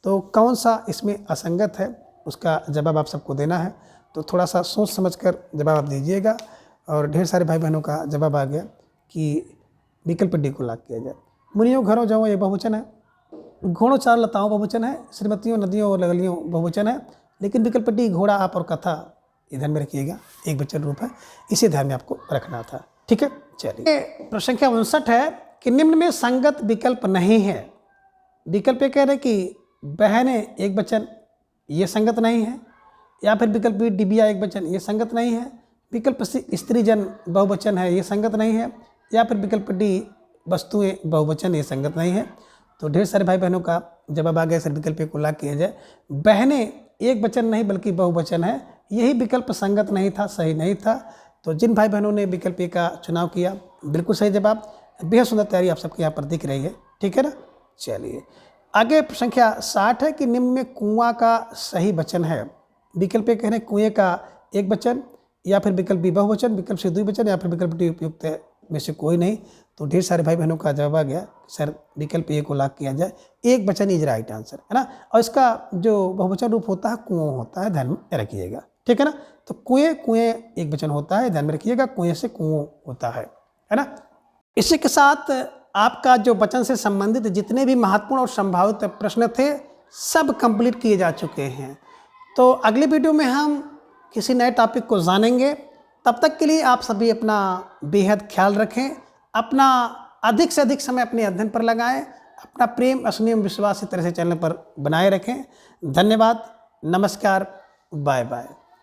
तो कौन सा इसमें असंगत है उसका जवाब आप सबको देना है। तो थोड़ा सा सोच समझकर जवाब आप दीजिएगा। और ढेर सारे भाई बहनों का जवाब आ गया कि विकल्प डी को लॉक किया जाए। मुनियों घरों जाओ ये बहुवचन है, घोड़ों चार लताओं बहुवचन है, श्रीमतियों नदियों और लगलियों बहुवचन है, लेकिन विकल्प डी घोड़ा आप और कथा ये ध्यान में रखिएगा एक वचन रूप है, इसे ध्यान में आपको रखना था। ठीक है, चलिए प्रश्न संख्या 59 है कि निम्न में संगत विकल्प नहीं है। विकल्प ये कह रहे कि बहनें एक वचन ये संगत नहीं है, या फिर विकल्प बी डिबिया एक वचन ये संगत नहीं है, विकल्प सी स्त्रीजन बहुवचन है ये संगत नहीं है, या फिर विकल्प डी वस्तुएं बहुवचन ये संगत नहीं है। तो ढेर सारे भाई बहनों का जवाब आ गया सर विकल्प को लॉक किया जाए। बहनें एक वचन नहीं बल्कि बहुवचन है, यही विकल्प संगत नहीं था, सही नहीं था। तो जिन भाई बहनों ने विकल्प का चुनाव किया बिल्कुल सही जवाब, बेहद सुंदर तैयारी आप सबके यहाँ पर दिख रही है। ठीक है ना, चलिए आगे संख्या 60 है कि निम्न में कुआं का सही वचन है। विकल्प कह रहे हैं कुएं का एक वचन, या फिर विकल्प बी बहुवचन, विकल्प से द्विवचन, या फिर विकल्प डी उपयुक्त है में से कोई नहीं। तो ढेर सारे भाई बहनों का जवाब आ गया सर विकल्प ए को लॉक किया जाए, एक वचन इज राइट आंसर है ना। और इसका जो बहुवचन रूप होता है कुओं होता है, ध्यान में रखिएगा। ठीक है ना, तो कुएं कुएं एक वचन होता है, ध्यान में रखिएगा, कुएं से कुओं होता है ना। इसी के साथ आपका जो वचन से संबंधित जितने भी महत्वपूर्ण और संभावित प्रश्न थे सब कंप्लीट किए जा चुके हैं। तो अगली वीडियो में हम किसी नए टॉपिक को जानेंगे। तब तक के लिए आप सभी अपना बेहद ख्याल रखें, अपना अधिक से अधिक समय अपने अध्ययन पर लगाएं, अपना प्रेम स्नेह विश्वास इस तरह से चैनल पर बनाए रखें। धन्यवाद, नमस्कार, बाय बाय।